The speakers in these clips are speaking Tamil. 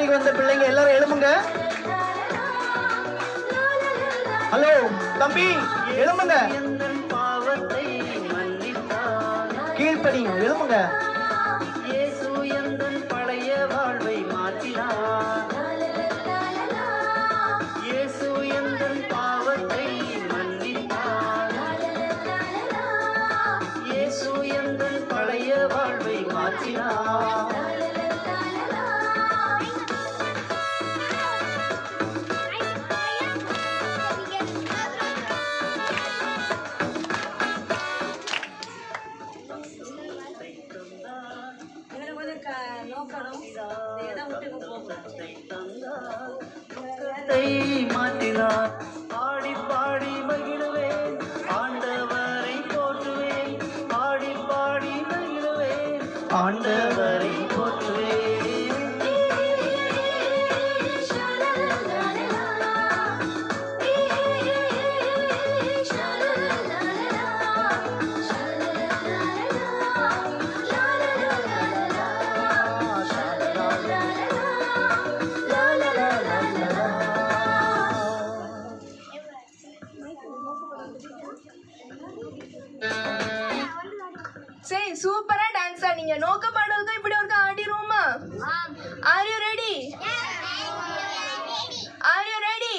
பண்டிகைக்கு வந்த பிள்ளைங்க எல்லாரும் எழுமுங்க. ஹலோ தம்பி, எழுமுங்க. கீழ்ப்படிங்க, எழுமுங்க. பழைய வாழ்வை மாற்றினார். இயேசு எந்தன் பாவத்தை மன்னித்தார். இயேசு எந்தன் பழைய வாழ்வை மாற்றினார். மாற்றினார். பாடி பாடி மகிழுவேன், ஆண்டவரை போற்றுவேன். பாடி பாடி மகிழுவேன், ஆண்டவரை போற்றுவேன். சரி, சூப்பரா டான்ஸ் ஆடிங்க. நோக்க பாடலுக்கு இப்படி ஒரு ஆடிருவோமா? Are you ready? Are you ready?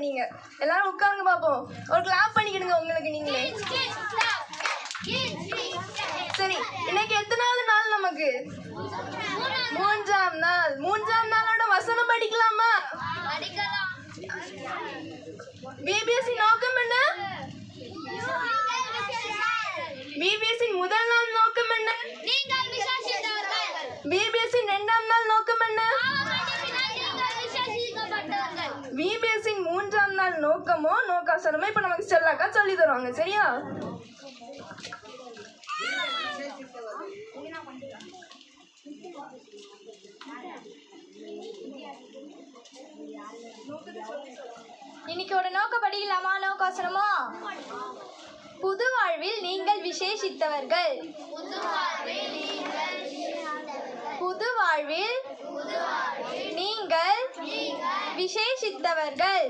நீங்க எல்லாரும் உட்காருங்க பாப்போம். ஒரு கிளாப் பண்ணிக்கிடுங்க உங்களுக்கு நீங்களே. சரி, இன்னைக்கு எத்தனாவது நாள் நமக்கு? மூன்றாம் நாள். மூன்றாம் நாளோட வசனம் படிக்கலாமா? பிபிஎஸ்சி நோக்கம் என்ன? பிபிஎஸ்சி முதல் நாள் நோக்கம் என்ன? பிபிஎஸ்சி இரண்டாம் நாள் நோக்கம் என்ன? பிபிஎஸ்சி மூன்றாம் நாள் நோக்கமோ நோக்காசனமோ இப்ப நமக்கு செல்லாக்கா சொல்லி தருவாங்க. சரியா? இன்னைக்கு ஒரு நோக்கம் படிக்கலாமா? நோக்காசனமோ. புது வாழ்வில் நீங்கள் விசேஷித்தவர்கள். புது வாழ்வில் நீங்கள் விசேஷித்தவர்கள்.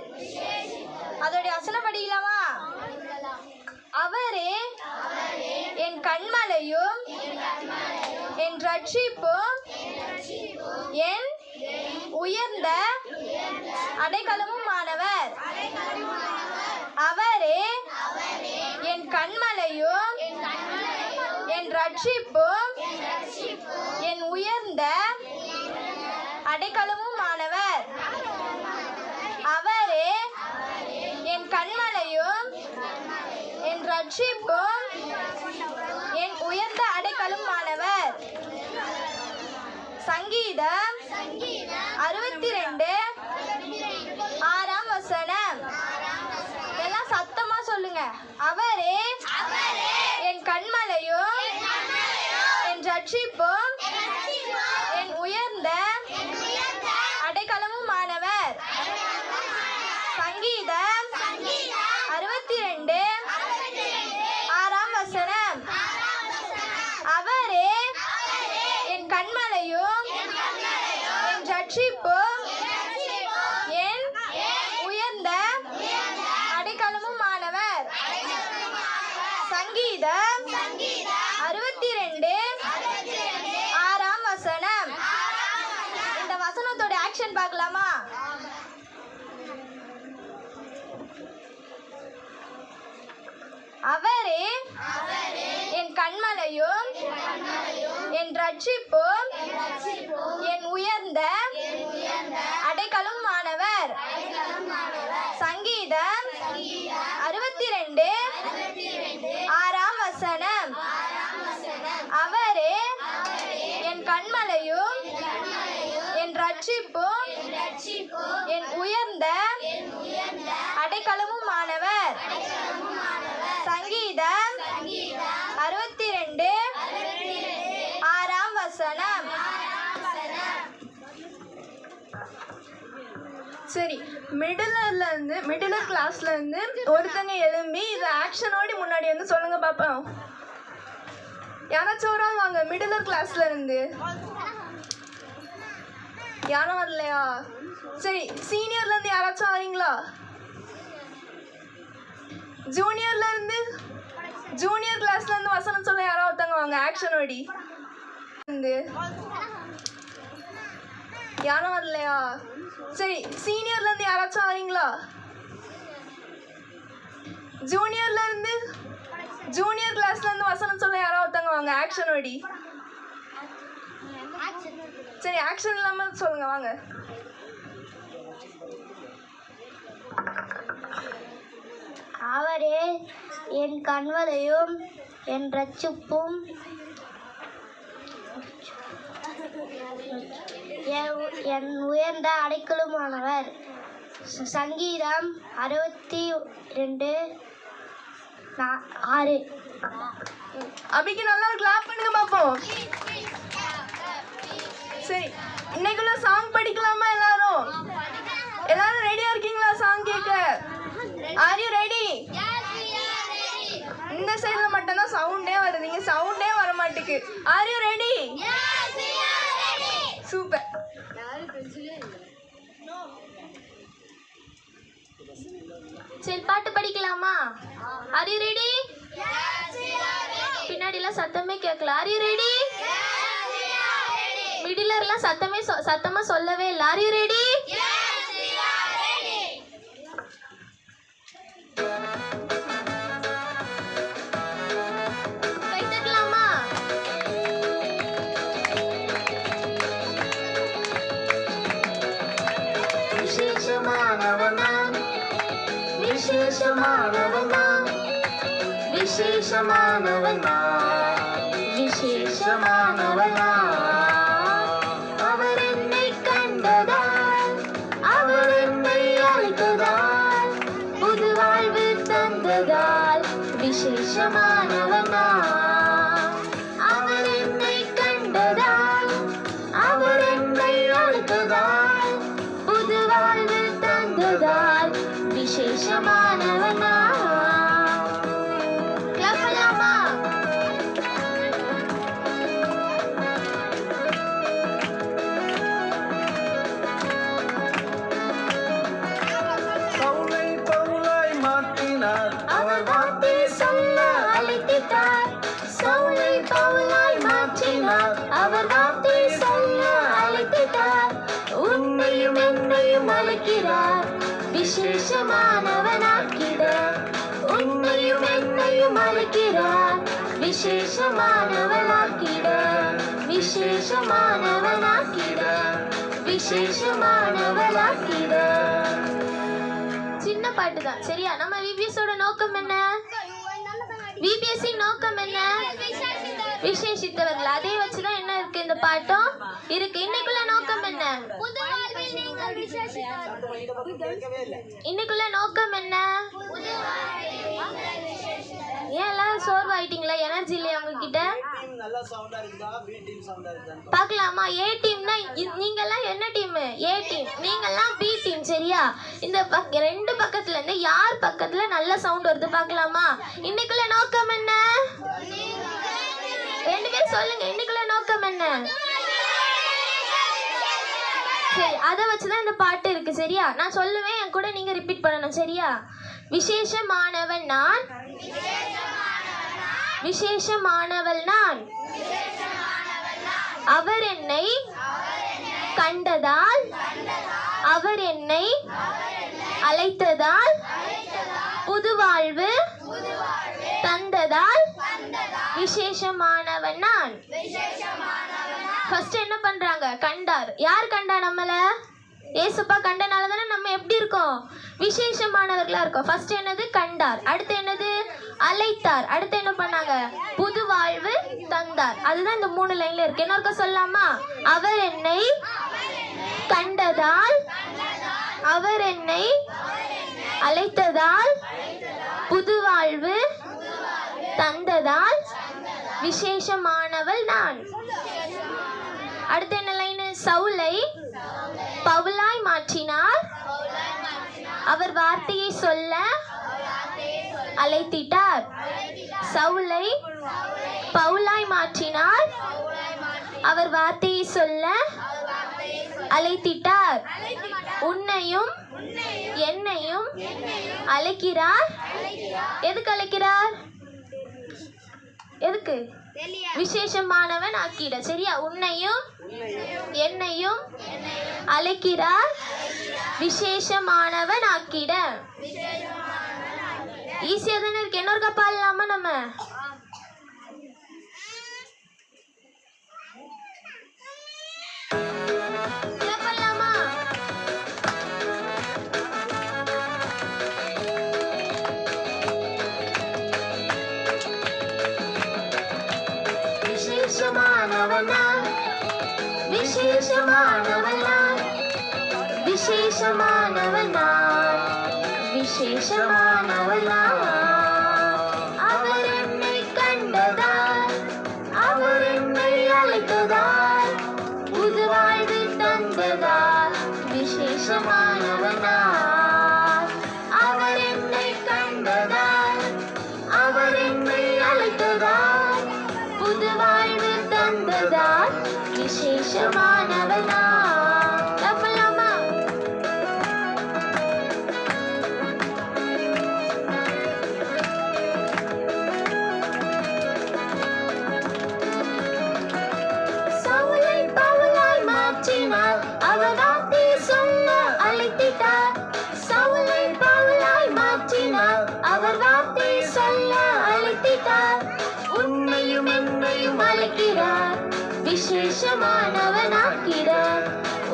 அதோடைய வசனம் படிக்கலாமா? அவரே என் கண்மலையும் என் ரட்சிப்பும் என் உயர்ந்த அடைக்கலமும் ஆனவர். அவரே என் கண்மலையும் என் ரட்சிப்பும் என் உயர்ந்த அடைக்கலமும் ஆனவர். ரட்சிப்பும் என் உயர்ந்த அடைக்கலுமானவர். சங்கீதம் 62 6ஆம் வசனம். எல்லாம் சத்தமா சொல்லுங்க. அவரே என் கன்மலையும் என் ரட்சிப்பும் என் உயர்ந்த அடைக்கலமுமானவர். சங்கீதம் 62 6ஆம் வசனம். அவரே என் கன்மலையும் என் ரட்சிப்பும் என் உயர்ந்த அடைக்கலமுமானவர். சங்கீதம் 62 6ஆம் வசனம். இந்த வசனத்தோட ஆக்ஷன் பார்க்கலாமா? அவரே என் கன்மலையும் என் ரட்சிப்பும் என் உயர்ந்த அடைக்கலுமானவர். சங்கீதம் 62 6ஆம் வசனம். அவரே என் கன்மலையும் என் ரட்சிப்பும் என் உயர்ந்த அடைக்கலமுமானவர். சங்கீதம் 62 6ஆம் வசனம். சரி, மிடில் கிளாஸ்ல இருந்து ஒருத்தங்க எழும்பி இதை ஆக்ஷனோட முன்னாடி வந்து சொல்லுங்க பாப்போம். யாராச்சும் வராங்க வாங்க. மிடில் கிளாஸ்ல இருந்து யாரும் வரலையா? சரி, சீனியர்ல இருந்து யாராச்சும் வரீங்களா? ஜூனியர் கிளாஸ்ல இருந்து வசனம் சொல்ல யாரோ ஒருத்தங்க வாங்க. ஆக்ஷன் ஓடி யாரும் வரலையா? சரி, சீனியர்ல இருந்து யாராச்சும் வரீங்களா? ஜூனியர் கிளாஸ்ல இருந்து வசனம் சொல்ல யாரோ ஒருத்தங்க வாங்க. ஆக்ஷன் ஓடி. சரி, ஆக்ஷன் இல்லாம சொல்லுங்க வாங்க. அவரே என் கன்மலையும் என் ரட்சிப்பும் என் உயர்ந்த அடைக்கலுமானவர். சங்கீதம் 62 6. அபிக்கு நல்லா கிளாப் பண்ணுங்க பாப்போம். சரி, இன்னைக்குள்ள சாங் படிக்கலாமா? எல்லாரும் ரெடியா இருக்கீங்களா சாங் கேட்க? R you ready? இந்த சைடுல மட்டும் தான் சவுண்டே வருது, இங்க சவுண்டே வர மாட்டேங்குது. R you ready? சூப்பர். சரி, பாட்டு படிக்கலாமா? R you ready? பின்னாடிலாம் சத்தமே கேட்கல. R you ready? மிடிலர்லாம் சத்தமா சொல்லவே இல்லை. Are you ready? கை தட்டலாமா? விசேஷமானவன் விசேஷமானவன் விசேஷமானவன் விசேஷமானவன். அவர் என்னை கண்டதால், அவர் என்னை அழைத்ததால், புது வாழ்வு தந்ததால் விசேஷமானவன். அவர் என்னை கண்டதால், அவர் என்னை அழைத்ததால், புது வாழ்வு தந்ததால் விசேஷமானவன். கேட்கலாமா? சவுலை பவுலாய் மாற்றினார், அவர் வார்த்தை சொல்ல அழைத்திட்டார். சவுலை பவுலாய் மாற்றினார். அவர் வார்த்தை சொல்ல அழைத்திட்டார். உன்னையும் என்னையும் அழைக்கிறார், விசேஷமானவனாக்கிட. உன்னையும் என்னையும் அழைக்கிறார், விசேஷமானவனாக்கிட. விசேஷமானவனாக்கிட. விசேஷமானவனாக்கிட. சின்ன பாட்டு தான், சரியா? நம்ம விபிஎஸோட நோக்கம் என்ன? விபிஎஸ்சி நோக்கம் என்ன? விசேஷித்தவர்கள். அதை வச்சுதான் என்ன இருக்கு இந்த பாட்டும் இருக்கு. இன்னைக்குள்ள நோக்கம் என்ன? இன்னைக்குள்ள நோக்கம் என்ன? ஏன் எல்லாரும் சோர்வாயிட்டீங்களா? எனர்ஜி இல்லையா உங்ககிட்ட? பார்க்கலாமா? ஏ டீம்னா நீங்க எல்லாம் என்ன டீம்? ஏ டீம். நீங்க எல்லாம் பி டீம். சரியா? இந்த ரெண்டு பக்கத்துல இருந்து யார் பக்கத்துல நல்ல சவுண்ட் வருது பார்க்கலாமா? இன்னைக்குள்ள நோக்கம் என்ன? ரெண்டு பேரும் சொல்லுங்க. இன்னைக்குள்ள நோக்கம் என்ன? சரி, அதை வச்சுதான் இந்த பாட்டு இருக்கு. சரியா? நான் சொல்லுவேன், என் கூட நீங்க ரிப்பீட் பண்ணணும். சரியா? விசேஷமானவன் நான், விசேஷமானவள் நான், அவர் என்னை கண்டதால், அவர் என்னை அழைத்ததால், புது வாழ்வு தந்ததால் விசேஷமானவன் நான். ஃபர்ஸ்ட் என்ன பண்றாங்க? கண்டார். யார் கண்டா நம்மள? ஏசப்பா கண்டனால தானே நம்ம எப்படி இருக்கோம்? விசேஷமானவர்களா இருக்கோம். ஃபர்ஸ்ட் என்னது? கண்டார். அடுத்து என்னது? அழைத்தார். அடுத்து என்ன பண்ணாங்க? புது வாழ்வு தந்தார். அதுதான் இந்த 3 லைன்ல இருக்கு. என்ன சொல்லலாமா? அவர் என்னை கண்டதால், அவர் என்னை அழைத்ததால், புது வாழ்வு தந்ததால் விசேஷமானவள் நான். அடுத்து என்ன லைன்? சவுலை பவுலாய் மாற்றினார், அவர் வார்த்தையை சொல்ல அழைத்திட்டார். சவுலை பவுலாய் மாற்றினார், அவர் வார்த்தையை சொல்ல அழைத்திட்டார். உன்னையும் என்னையும் அழைக்கிறார். எதுக்கு அழைக்கிறார்? எதுக்கு? விசேஷமானவன் ஆக்கிட. சரியா? உன்னையும் என்னையும் அழைக்கிறார், விசேஷமானவன் ஆக்கிட. ஈஸியா தானே இருக்கு. இன்னொரு பாடலாமா நம்ம? பண்ணலாமா? விசேஷமானவன் நான், விசேஷமானவன் நான், விசேஷமானவன் நான், விசேஷமானவன் நான். அவர் என்னை கண்டதால், அவர் என்னை அழைத்ததால், புது வாழ்வு தந்ததால் விசேஷமானவன் நான். அவர் என்னை கண்டதால், அவர் என்னை அழைத்ததால், புது வாழ்வு தந்ததால் விசேஷமானவன் நான். தப்பலாமா? சவுலை பவுலாய் மாற்றினார், அவர் வார்த்தையை சொல்ல அழைத்திட்டார். சவுலை பவுலாய் மாற்றினார், அவர் வார்த்தையை சொல்ல அழைத்திட்டார். உன்னையும் என்னையும் அழைக்கிறார், விசேஷமானவனாக்கிறார்.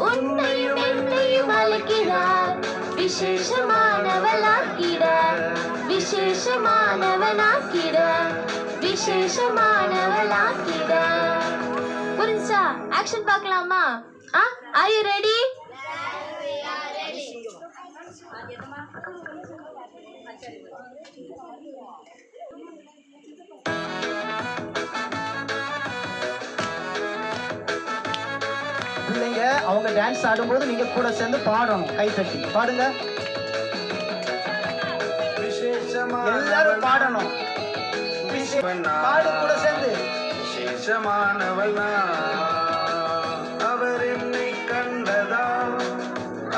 உன்னையும் என்னையும் அழைக்கிறார், விசேஷமானவளாக்கிறார். விசேஷமானவனாக்கிறார், விசேஷமானவளாக்கிறார். புரிஞ்சா? ஆக்ஷன் பார்க்கலாமா? Are you ready? பிள்ளைங்க அவங்க டான்ஸ் ஆடும்போது நீங்க கூட சேர்ந்து பாடணும். கை தட்டி பாடுங்க. எல்லாரும் பாடணும். பாடு கூட சேர்ந்து. விசேஷமானவள் நான், அவர் என்னை கண்டதால்,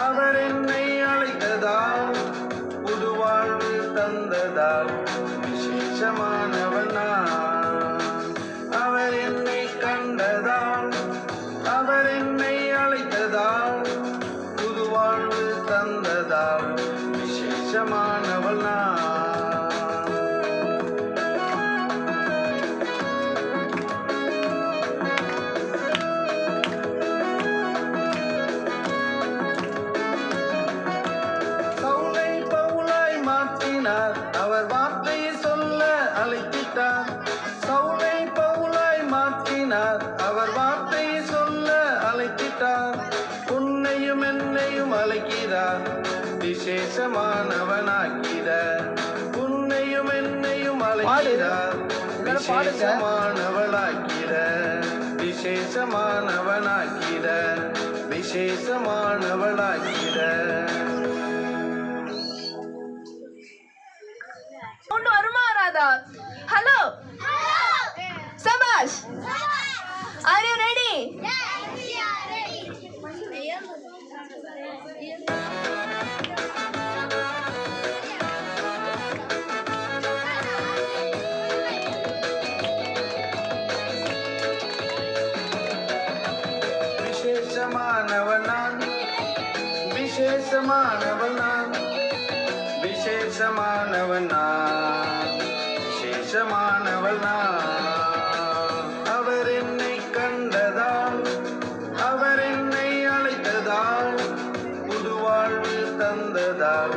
அவர் என்னை அழைத்ததால், புது வாழ்வு தந்ததால் விசேஷமானவள் நான். அவர் என்னை கண்டதால், அவர் என்னை அழைத்ததால், புது வாழ்வு தந்ததால் விசேஷமானவள் நான். அவர் வார்த்தையை சொல்ல அழைத்து அழைக்கிறார் விசேஷமானவனாக்கிட உன்னையும் என்னையும் அழைக்கிறார் விசேஷமானவளாக்கிட விசேஷமானவனாக்கிட விசேஷமானவளாக்கிட கொண்டு வருமா வராதா? ஹலோ சபாஷ். R you ready? விசேஷமானவள் நான் விசேஷமானவள் நான் விசேஷமானவள் நான் விசேஷமானவள் நான் அவர் என்னை கண்டதால் அவர் என்னை அழைத்ததால் புது வாழ்வு தந்ததால்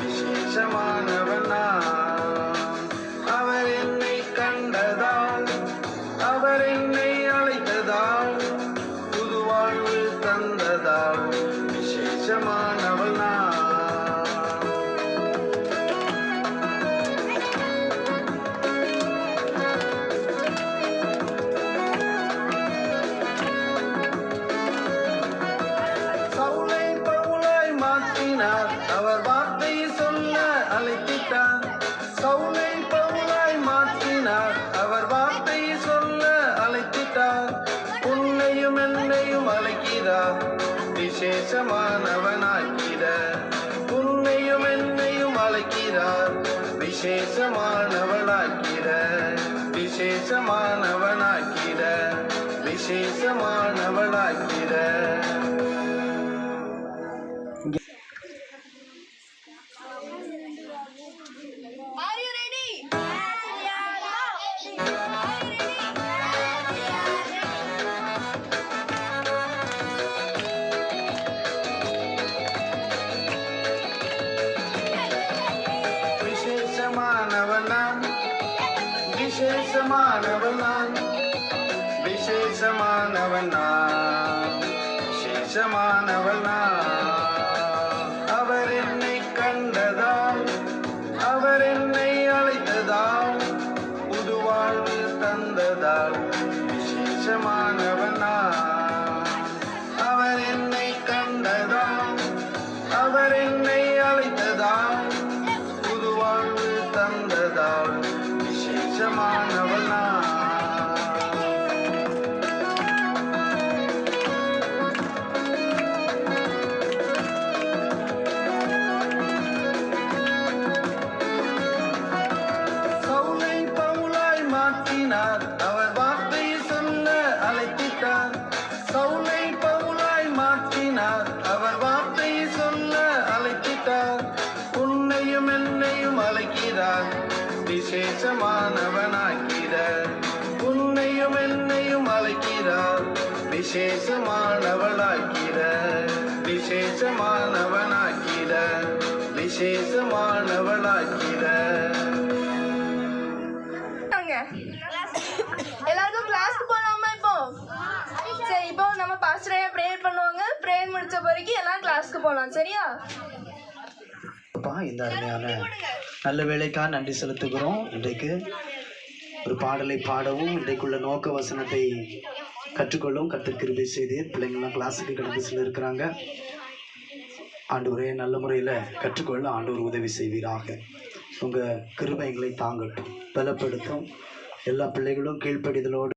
விசேஷமானவள் நான் அவர் என்னை கண்டதால் அவர் என்னை அழைத்ததால் புது வாழ்வு தந்ததால் விசேஷமானவள் நான் சவுலை பவுலாய் மாற்றினார் அவர் வார்த்தையை சொல்ல அழைத்திட்டார் சவுலை பவுலாய் மாற்றினார் அவர் வார்த்தையை சொல்ல அழைத்திட்டார் உன்னையும் என்னையும் அழைக்கிறார் விசேஷமானவனாக்கிட உன்னையும் என்னையும் அழைக்கிறார் விசேஷமானவளாக்கிட விசேஷமானவனாக்கிட விசேஷமானவளாக்கிட ஆர் யூ ரெடி? விசேஷமானவள் நான் விசேஷமானவள் நான் விசேஷமானவள் நான் விசேஷமானவள் நான் அவர் என்னை கண்டதால் அவர் என்னை அழைத்ததால் புது வாழ்வு தந்ததால் விசேஷமானவள் நான் அவர் என்னை கண்டதால் அவர் என்னை அழைத்ததால் புது வாழ்வு தந்ததால் விசேஷமானவள் நான் சவுலை பவுலாய் மாற்றினார் அவர் வார்த்தையை சொல்ல அழைத்திட்டார் சவுலை பவுலாய் மாற்றினார் அவர் வார்த்தையை சொல்ல அழைத்திட்டார் உன்னையும் என்னையும் அழைக்கிறார் விசேஷமானவனாக்கிட உன்னையும் என்னையும் அழைக்கிறார் விசேஷமானவளாக்கிட விசேஷமானவனாக்கிட விசேஷமானவளாக்கிட எல்லாருக்கும் கிளாஸ்க்கு போலாமா இப்போ? சரி, இப்போ நம்ம பாஸ்டரே ப்ரேயர் பண்ணுவாங்க. ப்ரேயர் முடிச்ச பிறகு எல்லாம் கிளாஸ்க்கு போலாம். சரியா? அப்பா, இந்த அருமையான நல்ல வேலைக்காக நன்றி செலுத்துகிறோம். இன்றைக்கு ஒரு பாடலை பாடவும் இன்றைக்குள்ள நோக்க வசனத்தை கற்றுக்கொள்ளவும் கர்த்தர் கிருபை செய்து பிள்ளைங்கள்லாம் கிளாஸுக்கு கடந்து இருக்கிறாங்க. ஆண்டவரே, நல்ல முறையில் கற்றுக்கொள்ள ஆண்டவர் உதவி செய்வீராக. உங்கள் கிருபைகளை தாங்கட்டும், பலப்படுத்தும். எல்லா பிள்ளைகளும் கீழ்ப்படிதலோடு